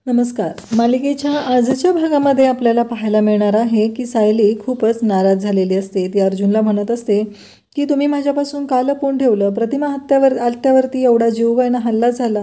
नमस्कार. मालिकेच्या आजच्या भागामध्ये आपल्याला पाहायला मिळणार आहे की सायली खूपच नाराज झालेली असते. ती अर्जुनला म्हणत असते की तुम्ही माझ्यापासून का लपवून ठेवलं? प्रतिमा आत्यावरती एवढा जीवघेणा हल्ला झाला,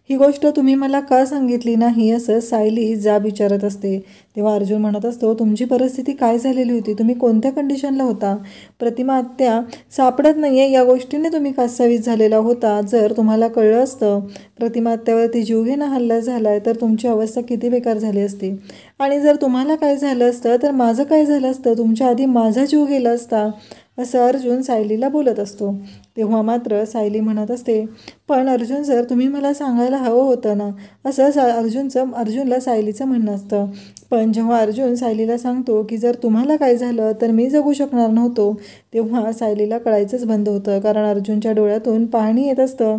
ही गोष्ट तुम्ही मला का सांगितली नाही? असं सायली जाब विचारत असते. तेव्हा अर्जुन म्हणत असतो, तुमची परिस्थिती काय झालेली होती? तुम्ही कोणत्या कंडिशनला होता? प्रतिमा आत्या सापडत नाही आहे या गोष्टीने तुम्ही कासावीस झालेला होता. जर तुम्हाला कळलं असतं प्रतिमा आत्यावरती जीवघेणा हल्ला झाला आहे तर तुमची अवस्था किती बेकार झाली असती. आणि जर तुम्हाला काय झालं असतं तर माझं काय झालं असतं? तुमच्या आधी माझा जीव गेला असता, असं अर्जुन सायलीला बोलत असतो. तेव्हा मात्र सायली म्हणत असते, पण अर्जुन सर, तुम्ही मला सांगायला हवं होतं ना, असं अर्जुनला सायलीचं म्हणणं असतं. पण जेव्हा अर्जुन सायलीला सांगतो की जर तुम्हाला काय झालं तर मी जगू शकणार नव्हतो, तेव्हा सायलीला कळायचंच बंद होतं. कारण अर्जुनच्या डोळ्यातून पाणी येत असतं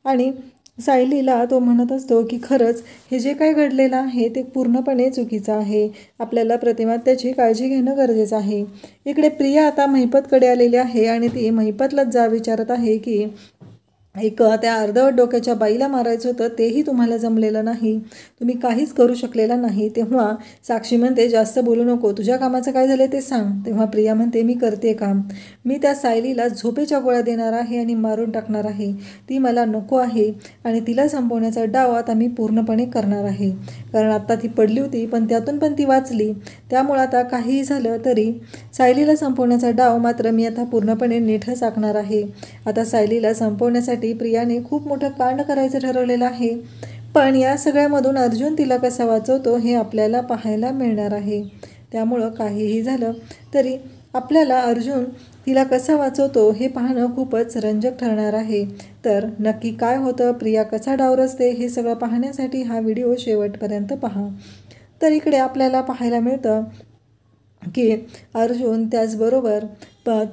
आणि सायलीला तो म्हणत असतो की खरंच हे जे काय घडलेलं आहे ते पूर्णपणे चुकीचं आहे. आपल्याला प्रतिमा त्याची काळजी घेणं गरजेचं आहे. इकडे प्रिया आता महिपतकडे आलेली आहे आणि ती महिपतलाच जा विचारत आहे की त्या अर्धवट डोक्याच्या बाईला मारायचं होतं, तेही तुम्हाला जमलेलं नाही, तुम्ही काहीच करू शकलेला नाही. तेव्हा साक्षी म्हणते, जास्त बोलू नको, तुझ्या कामाचं काय झालं ते सांग. तेव्हा प्रिया म्हणते, मी करते काम. मी त्या सायलीला झोपेच्या गोळ्या देणार आहे आणि मारून टाकणार आहे. ती मला नको आहे आणि तिला संपवण्याचा डाव आता मी पूर्णपणे करणार आहे. कारण आत्ता ती पडली होती पण त्यातून पण ती वाचली. त्यामुळं आता काहीही झालं तरी सायलीला संपवण्याचा डाव मात्र मी आता पूर्णपणे नीटच आखणार आहे. आता सायलीला संपवण्यासाठी प्रियाने खूप मोठं कांड करायचं ठरवलेलं आहे. पण या सगळ्यामधून अर्जुन तिला कसा वाचवतो हे आपल्याला पाहायला मिळणार आहे. त्यामुळं काहीही झालं तरी आपल्याला अर्जुन तिला कसा वाचवतो हे पाहणं खूपच रंजक ठरणार आहे. तर नक्की काय होतं, प्रिया कसा डाव रचते, हे सगळं पाहण्यासाठी हा व्हिडिओ शेवटपर्यंत पहा. तर इकडे आपल्याला पाहायला मिळतं की अर्जुन त्याचबरोबर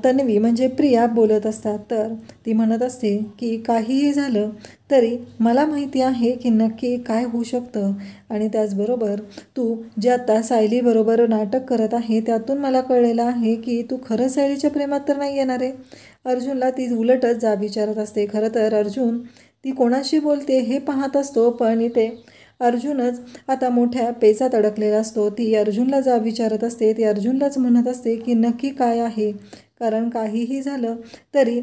तन्वी म्हणजे प्रिया बोलत असतात. तर ती म्हणत असते की काहीही झालं तरी मला माहिती आहे की नक्की काय होऊ शकतं आणि त्याचबरोबर तू जे आता सायलीबरोबर नाटक करत आहे त्यातून मला कळलेलं आहे की तू खरं सायलीच्या प्रेमात तर नाही येणार आहे. अर्जुनला ती उलटच जाब विचारत असते. खरं तर अर्जुन ती कोणाशी बोलते हे पाहत असतो, पण इथे अर्जुनच आता मोठ्या पेचात अडकलेला असतो. ती अर्जुनला जाब विचारत असते. ती अर्जुनलाच म्हणत असते की नक्की काय आहे. कारण काहीही झालं तरी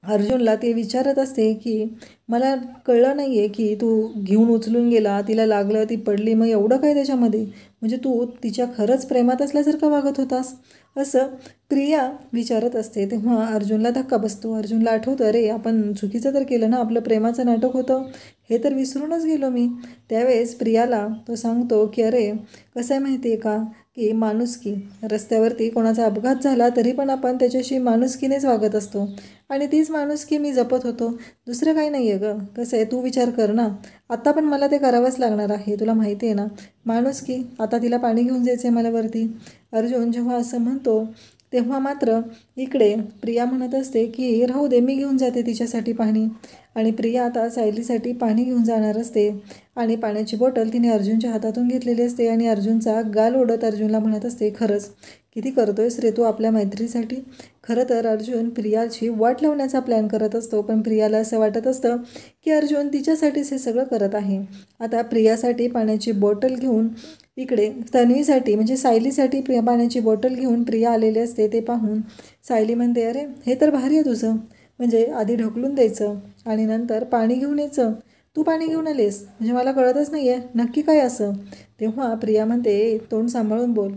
अर्जुनला ते विचारत असते की मला कळलं नाही आहे की तू घेऊन उचलून गेला, तिला लागलं, ती पडली, मग एवढं काय त्याच्यामध्ये? म्हणजे तू तिच्या खरंच प्रेमात असल्यासारखं वागत होतास, असं प्रिया विचारत असते. तेव्हा अर्जुनला धक्का बसतो. अर्जुनला आठवतं, अरे आपण चुकीचं तर केलं ना, आपलं प्रेमाचं नाटक होतं हे तर विसरूनच गेलो मी. त्यावेळेस प्रियाला तो सांगतो की अरे कसं आहे माहिती आहे का, की माणुसकी, रस्त्यावरती कोणाचा अपघात झाला तरी पण आपण त्याच्याशी माणुसकीनेच वागत असतो आणि तीच माणुसकी मी जपत होतो, दुसरं काही नाही आहे गं. कसं आहे तू विचार कर ना, आत्ता पण मला ते करावंच लागणार आहे, तुला माहिती आहे ना. माणुसकी, आता तिला पाणी घेऊन जायचं आहे मला वरती. अर्जुन जेव्हा असं म्हणतो तेव्हा मात्र इकडे प्रिया म्हणत असते की राहू दे, मी घेऊन जाते तिच्यासाठी पाणी. आणि प्रिया आता सायलीसाठी पाणी घेऊन जाणार असते आणि पाण्याची बॉटल तिने अर्जुनच्या हातातून घेतलेली असते आणि अर्जुनचा गाल ओढत अर्जुनला म्हणत असते, खरंच किती करतोयस रे तू आपल्या मैत्रीसाठी. खरं तर अर्जुन प्रियाची वाट लावण्याचा प्लॅन करत असतो, पण प्रियाला असं वाटत असतं की अर्जुन तिच्यासाठीच हे सगळं करत आहे. आता प्रियासाठी पाण्याची बॉटल घेऊन इकडे तन्वीसाठी म्हणजे सायलीसाठी पाण्याची बॉटल घेऊन प्रिया आलेली असते. ते पाहून सायली म्हणते, अरे हे तर भारी आहे तुझं, म्हणजे आधी ढकलून द्यायचं आणि नंतर पाणी घेऊन यायचं. तू पाणी घेऊन आलेस म्हणजे मला कळतच नाही आहे नक्की काय असं. तेव्हा प्रिया म्हणते, तोंड सांभाळून बोल.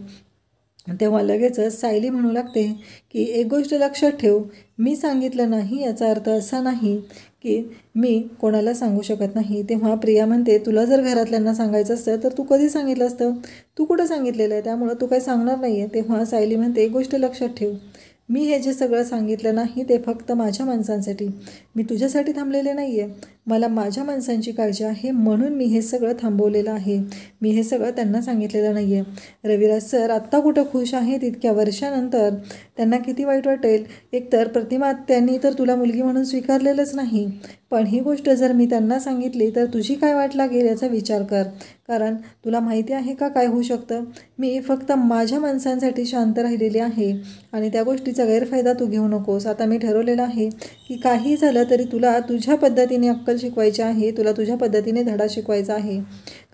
तेव्हा लगेचच सायली म्हणू लागते की एक गोष्ट लक्षात ठेव, मी सांगितलं नाही याचा अर्थ असा नाही की मी कोणाला सांगू शकत नाही. तेव्हा प्रिया म्हणते, तुला जर घरातल्यांना सांगायचं असतं तर तू कधी सांगितलं असतं, तू कुठं सांगितलेलं आहे, त्यामुळं तू काही सांगणार नाही आहे. तेव्हा सायली म्हणते, एक गोष्ट लक्षात ठेव, मी हे जे सगळं सांगितलं नाही ते फक्त माझ्या माणसांसाठी, मी तुझ्यासाठी थांबलेले नाही आहे. मला माझ्या माणसांची काळजी आहे म्हणून मी हे सगळं थांबवलेलं आहे, मी हे सगळं त्यांना सांगितलेलं नाही आहे. रविराज सर आत्ता कुठं खुश आहेत इतक्या वर्षानंतर, त्यांना किती वाईट वाटेल. एकतर प्रतिमा त्यांनी तर तुला मुलगी म्हणून स्वीकारलेलंच नाही, पण ही गोष्ट जर मी त्यांना सांगितली तर तुझी काय वाट लागेल याचा विचार कर. कारण तुला माहिती आहे का काय होऊ शकतं. मी फक्त माझ्या माणसांसाठी शांत राहिलेली आहे आणि त्या गोष्टीचा गैरफायदा तू घेऊ नकोस. आता मी ठरवलेलं आहे की काही झालं तरी तुला तुझ्या पद्धतीने अक्कल शिकवायची आहे, तुला तुझ्या पद्धतीने धडा शिकवायचा आहे.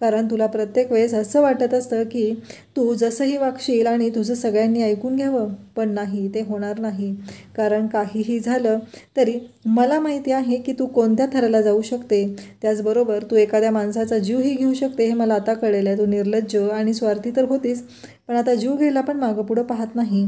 कारण तुला प्रत्येक वेळेस असं वाटत असतं की तू जसंही वागशील आणि तुझं सगळ्यांनी ऐकून घ्यावं, पण नाही, ते होणार नाही. कारण काहीही झालं तरी मला माहिती आहे की तू कोणत्या थराला जाऊ शकते. त्याचबरोबर तू एखाद्या माणसाचा जीवही घेऊ शकते, हे मला आता कळलेलं आहे. तू निर्लज्ज आणि स्वार्थी तर होतीस, पण आता जीव घ्यायला पण मागं पुढं पाहत नाही.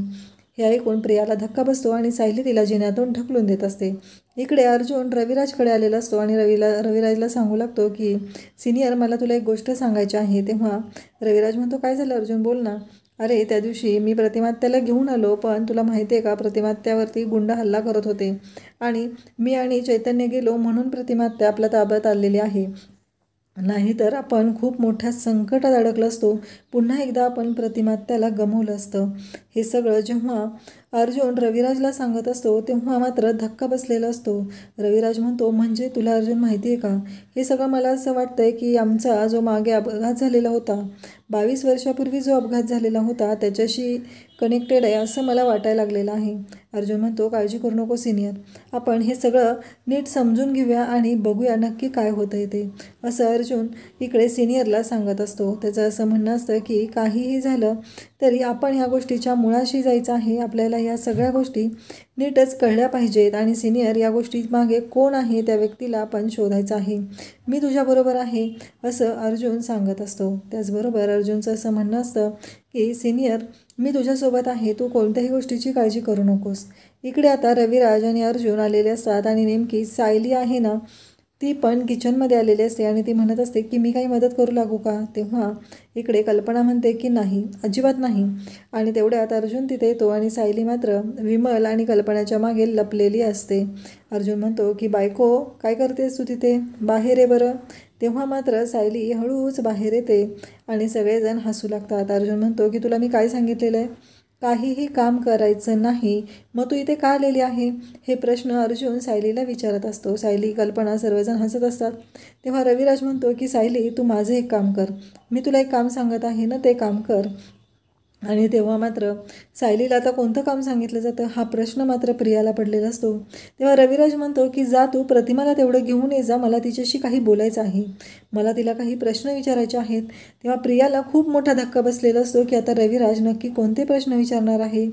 हे ऐकून प्रियाला धक्का बसतो आणि सायली तिला जिन्यातून ढकलून देत असते. इकडे अर्जुन रविराजकडे आलेला असतो आणि रविराजला सांगू लागतो की सिनियर, मला तुला एक गोष्ट सांगायची आहे. तेव्हा रविराज म्हणतो, काय झालं अर्जुन, बोल ना. अरे, त्या दिवशी मी प्रतिमात्याला घेऊन आलो, पण तुला माहिती आहे का, प्रतिमात्यावरती गुंड हल्ला करत होते आणि मी आणि चैतन्य गेलो म्हणून प्रतिमात्या आपल्या ताब्यात आलेली आहे. नाहीतर आपण खूप मोठ्या संकटात अडकलो असतो. पुन्हा एकदा आपण प्रतिमात्याला गमावलं असतं. हे सगळं जेव्हा अर्जुन रविराजला सांगत असतो तेव्हा मात्र धक्का बसलेला असतो. रविराज म्हणतो, म्हणजे तुला अर्जुन माहिती आहे का, हे सगळं मला असं वाटतंय की आमचा जो मागे अपघात झालेला होता, 22 वर्षापूर्वी जो अपघात झालेला होता त्याच्याशी कनेक्टेड आहे असं मला वाटायला लागलेलं आहे. अर्जुन म्हणतो, काळजी करू नको सिनियर, आपण हे सगळं नीट समजून घेऊया आणि बघूया नक्की काय होतं ते, असं अर्जुन इकडे सिनियरला सांगत असतो. त्याचं असं म्हणणं असतं की काहीही झालं तरी आपण ह्या गोष्टीच्या मुळाशी जायचं आहे. आपल्याला ह्या सगळ्या गोष्टी नीटच कळल्या पाहिजेत आणि सिनियर, या गोष्टीमागे कोण आहे त्या व्यक्तीला आपण शोधायचं आहे. मी तुझ्याबरोबर आहे असं अर्जुन सांगत असतो. त्याचबरोबर अर्जुनचं असं म्हणणं असतं की सिनियर, मी तुझ्यासोबत आहे, तू कोणत्याही गोष्टीची काळजी करू नकोस. इकडे आता रविराज आणि अर्जुन आलेले असतात आणि नेमकी सायली आहे ना, ती पण किचनमध्ये आलेली असते आणि ती म्हणत असते की मी काही मदत करू लागू का. तेव्हा इकडे कल्पना म्हणते की नाही, अजिबात नाही. आणि तेवढ्यात अर्जुन तिथे येतो आणि सायली मात्र विमल आणि कल्पनाच्या मागे लपलेली असते. अर्जुन म्हणतो की बायको, काय करतेस तू तिथे, बाहेर ये बरं. तेव्हा मात्र सायली हळूच बाहेर येते आणि सगळेजण हसू लागतात. अर्जुन म्हणतो की तुला मी काय सांगितलेलं आहे, काहीही काम करायचं नाही, मग तू इथे का आलेली आहे, हे प्रश्न अर्जुन सायलीला विचारत असतो. सायली, कल्पना सर्वजण हसत असतात. तेव्हा रविराज म्हणतो की सायली, तू माझं एक काम कर, मी तुला एक काम सांगत आहे ना, ते काम कर. आणि तेव्हा मात्र सायलीला आता कोणतं काम सांगितलं जातं हा प्रश्न मात्र प्रियाला पडलेला असतो. तेव्हा रविराज म्हणतो की जा, तू प्रतिमाला तेवढं घेऊन ये जा, मला तिच्याशी काही बोलायचं आहे, मला तिला काही प्रश्न विचारायचे आहेत. तेव्हा प्रियाला खूप मोठा धक्का बसलेला असतो की आता रविराज नक्की कोणते प्रश्न विचारणार आहे,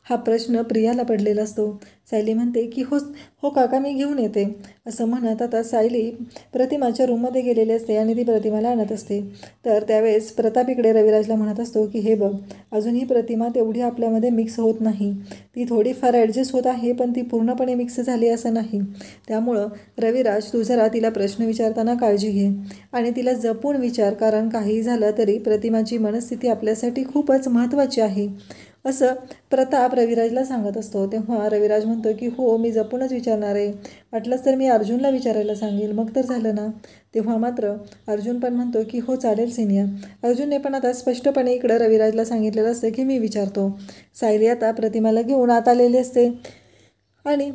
हा प्रश्न प्रियाला पडलेला असतो. सायली म्हणते की हो काका, मी घेऊन येते, असं म्हणत आता सायली प्रतिमाच्या रूममध्ये गेलेली असते आणि ती प्रतिमाला आणत असते. तर त्यावेळेस प्रताप इकडे रविराजला म्हणत असतो की हे बघ, अजून ही प्रतिमा तेवढी आपल्यामध्ये मिक्स होत नाही, ती थोडीफार ॲडजस्ट होत आहे, पण ती पूर्णपणे मिक्स झाली असं नाही. त्यामुळं रविराज, तू जरा तिला प्रश्न विचारताना काळजी घे आणि तिला जपून विचार, कारण काही झालं तरी प्रतिमाची मनस्थिती आपल्यासाठी खूपच महत्त्वाची आहे, असं प्रताप रविराजला सांगत असतो. तेव्हा रविराज म्हणतो की हो, मी जपूनच विचारणार आहे, वाटलंच तर मी अर्जुनला विचारायला सांगेल, मग तर झालं ना. तेव्हा मात्र अर्जुन पण म्हणतो की हो चालेल सिनियर. अर्जुनने पण आता स्पष्टपणे इकडं रविराजला सांगितलेलं असतं की मी विचारतो. सायली आता प्रतिमाला घेऊन आत आलेली असते आणि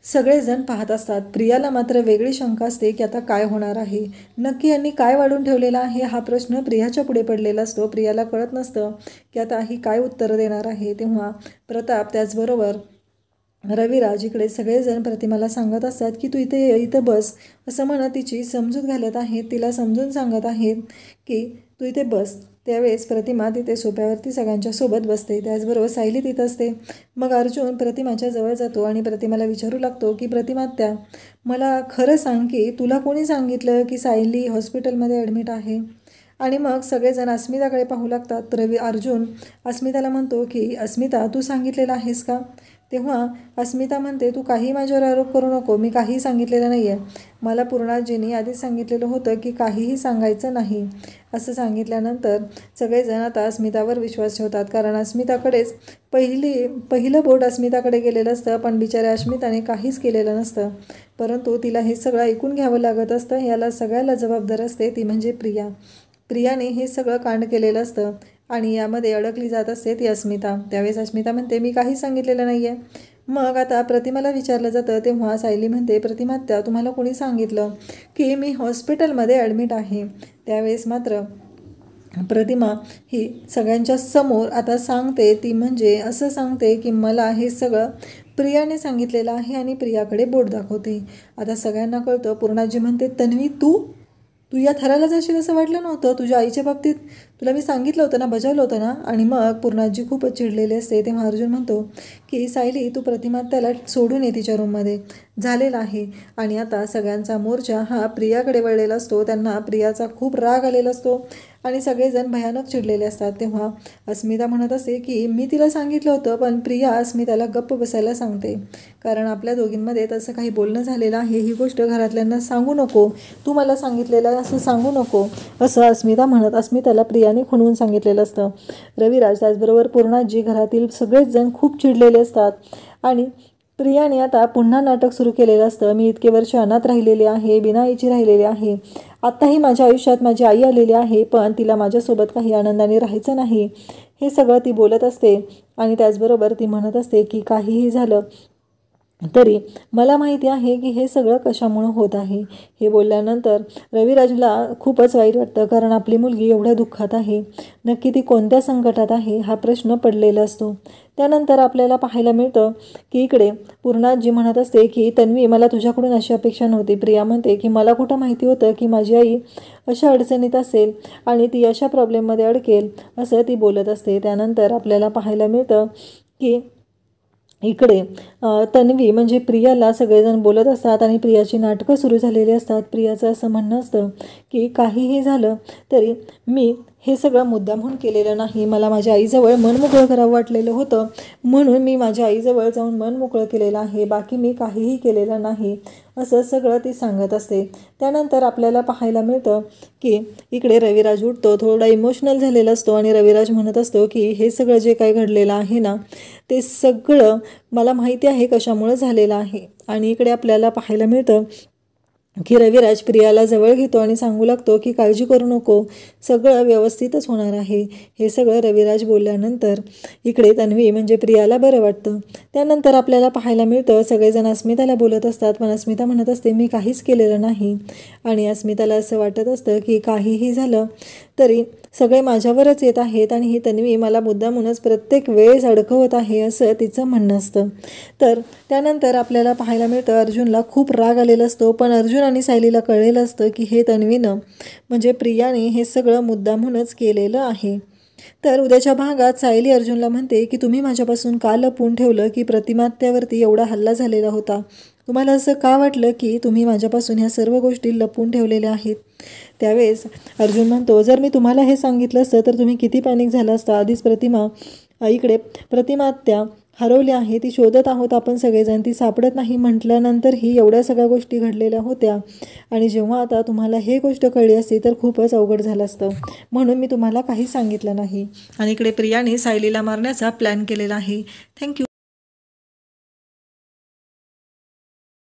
सगळेजण पाहत असतात. प्रियाला मात्र वेगळी शंका असते की आता काय होणार आहे, नक्की यांनी काय वाढून ठेवलेला आहे, हा प्रश्न प्रियाच्या पुढे पडलेला असतो. प्रियाला कळत नसतं की आता ही काय उत्तर देणार आहे. तेव्हा प्रताप त्याचबरोबर रविराज इकडे सगळेजण प्रतिमाला सांगत असतात की तू इथं बस, असं म्हणत तिची समजूत घालत आहेत, तिला समजून सांगत आहेत की तू इथे बस. त्यावेळेस प्रतिमा तिथे सोप्यावरती सगळ्यांच्या सोबत बसते. त्याचबरोबर सायली तिथं असते. मग अर्जुन प्रतिमाच्या जवळ जातो आणि प्रतिमाला विचारू लागतो की प्रतिमात्या, मला खरं सांग की तुला कोणी सांगितलं की सायली हॉस्पिटलमध्ये ॲडमिट आहे. आणि मग सगळेजण अस्मिताकडे पाहू लागतात. अर्जुन अस्मिताला म्हणतो की अस्मिता, तू सांगितलेलं आहेस का. तेव्हा अस्मिता म्हणते, तू काही माझ्यावर आरोप करू नको, मी काहीही सांगितलेलं नाही आहे, मला पूर्णाजींनी आधीच सांगितलेलं होतं की काहीही सांगायचं नाही. असं सांगितल्यानंतर सगळेजण आता अस्मितावर विश्वास ठेवतात, कारण अस्मिताकडेच पहिलं बोट अस्मिताकडे गेलेलं असतं, पण बिचाऱ्या अस्मिताने काहीच केलेलं नसतं. परंतु तिला हे सगळं ऐकून घ्यावं लागत असतं. याला सगळ्याला जबाबदार असते ती म्हणजे प्रिया. प्रियाने हे सगळं कांड केलेलं असतं आणि यामध्ये अडकली जात असते ती अस्मिता. त्यावेळेस अस्मिता म्हणते मी काही सांगितलेलं नाही आहे. मग आता प्रतिमाला विचारलं जातं. तेव्हा सायली म्हणते, प्रतिमात्या, तुम्हाला कोणी सांगितलं की मी हॉस्पिटलमध्ये ॲडमिट आहे. त्यावेळेस मात्र प्रतिमा ही सगळ्यांच्या समोर आता सांगते, ती म्हणजे असं सांगते की मला हे सगळं प्रियाने सांगितलेलं आहे आणि प्रियाकडे बोट दाखवते. आता सगळ्यांना कळतं. पूर्णाजी म्हणते, तन्वी तू तू या थराला जाशील असं वाटलं नव्हतं. तुझ्या आईच्या बाबतीत तुला मी सांगितलं होतं ना, बजावलं होतं ना. आणि मग पूर्णाजी खूपच चिडलेले असते. तेव्हा अर्जुन म्हणतो की सायली तू प्रतिमा त्याला सोडून ये तिच्या रूममध्ये, झालेला आहे. आणि आता सगळ्यांचा मोर्चा हा प्रियाकडे वळलेला असतो. त्यांना प्रियाचा खूप राग आलेला असतो आणि सगळेजण भयानक चिडलेले असतात. तेव्हा अस्मिता म्हणत असते की मी तिला सांगितलं होतं, पण प्रिया अस्मिताला गप्प बसायला सांगते, कारण आपल्या दोघींमध्ये तसं काही बोलणं झालेलं आहे, ही गोष्ट घरातल्यांना सांगू नको, तू मला सांगितलेलं असं सांगू नको, असं अस्मिता म्हणत अस्मिताला प्रियाने खुणवून सांगितलेलं असतं. रविराज त्याचबरोबर पूर्णाजी घरातील सगळेच जण खूप चिडलेले असतात. आणि प्रियाने आता पुन्हा नाटक सुरू केलेलं असतं. मी इतके वर्ष अनाथ राहिलेले आहे, बिना आईची राहिलेली आहे. आत्ताही माझ्या आयुष्यात माझी आई आलेली आहे, पण तिला माझ्यासोबत काही आनंदाने राहायचं नाही, हे सगळं ती बोलत असते. आणि त्याचबरोबर ती म्हणत असते की काहीही झालं तरी मला माहिती आहे की हे सगळं कशामुळं होत आहे. हे बोलल्यानंतर रविराजला खूपच वाईट वाटतं, कारण आपली मुलगी एवढ्या दुःखात आहे. नक्की ती कोणत्या संकटात आहे हा प्रश्न पडलेला असतो. त्यानंतर आपल्याला पाहायला मिळतं की इकडे पूर्णाजी म्हणत असते की तन्वी मला तुझ्याकडून अशी अपेक्षा नव्हती. प्रिया म्हणते की मला कुठं माहिती होतं की माझी आई अशा अडचणीत असेल आणि ती अशा प्रॉब्लेममध्ये अडकेल, असं ती बोलत असते. त्यानंतर आपल्याला पाहायला मिळतं की इकडे तन्वी म्हणजे प्रियाला सगळेजण बोलत असतात आणि प्रियाची नाटकं सुरू झालेली असतात. प्रियाचं असं म्हणणं असतं की काहीही झालं तरी मी हे सगळं मुद्दामहून केलेलं नाही, मला माझ्या आईजवळ मन मोकळं करावं वाटलेलं होतं, म्हणून मी माझ्या आईजवळ जाऊन मन मोकळं केलेलं आहे, बाकी मी काहीही केलेलं नाही, असं सगळं ती सांगत असते. त्यानंतर आपल्याला पाहायला मिळतं की इकडे रविराज उठतो, थोडा इमोशनल झालेला असतो आणि रविराज म्हणत असतो की हे सगळं जे काही घडलेलं आहे ना, ते सगळं मला माहिती आहे कशामुळं झालेलं आहे. आणि इकडे आपल्याला पाहायला मिळतं की रविराज प्रियाला जवळ घेतो आणि सांगू लागतो की काळजी करू नको, सगळं व्यवस्थितच होणार आहे. हे सगळं रविराज बोलल्यानंतर इकडे तन्वी म्हणजे प्रियाला बरं वाटतं. त्यानंतर आपल्याला पाहायला मिळतं सगळेजण अस्मिताला बोलत असतात, पण अस्मिता म्हणत असते मी काहीच केलेलं नाही. आणि अस्मिताला असं वाटत असतं की काहीही झालं तरी सगळे माझ्यावरच येत आहेत आणि ही तन्वी मला मुद्दामूनच प्रत्येक वेळेस अडकवत आहे, असं तिचं म्हणणं असतं. तर त्यानंतर आपल्याला पाहायला मिळतं अर्जुनला खूप राग आलेला असतो, पण अर्जुन आणि सायलीला कळलेलं असतं की हे तन्वीनं म्हणजे प्रियाने हे सगळं मुद्दामूनच केलेलं आहे. तर उद्याच्या भागात सायली अर्जुनला म्हणते की तुम्ही माझ्यापासून का लपवून ठेवलं की प्रतिमात्यावरती एवढा हल्ला झालेला होता, तुम्हाला असं का वाटलं की तुम्ही माझ्यापासून ह्या सर्व गोष्टी लपवून ठेवलेल्या आहेत. त्यावेळेस अर्जुन म्हणतो जर मी तुम्हाला हे सांगितलं असतं तर तुम्ही किती पॅनिक झाला असता. आधीच इकडे प्रतिमात्या हरवली आहे, ती शोधत आहोत आपण सगळेजण, ती सापडत नाही म्हटल्यानंतरही एवढ्या सगळ्या गोष्टी घडलेल्या होत्या. आणि जेव्हा आता तुम्हाला हे गोष्ट कळली असती तर खूपच अवघड झालं असतं, म्हणून मी तुम्हाला काही सांगितलं नाही. आणि इकडे प्रियाने सायलीला मारण्याचा प्लॅन केलेला आहे. थँक्यू.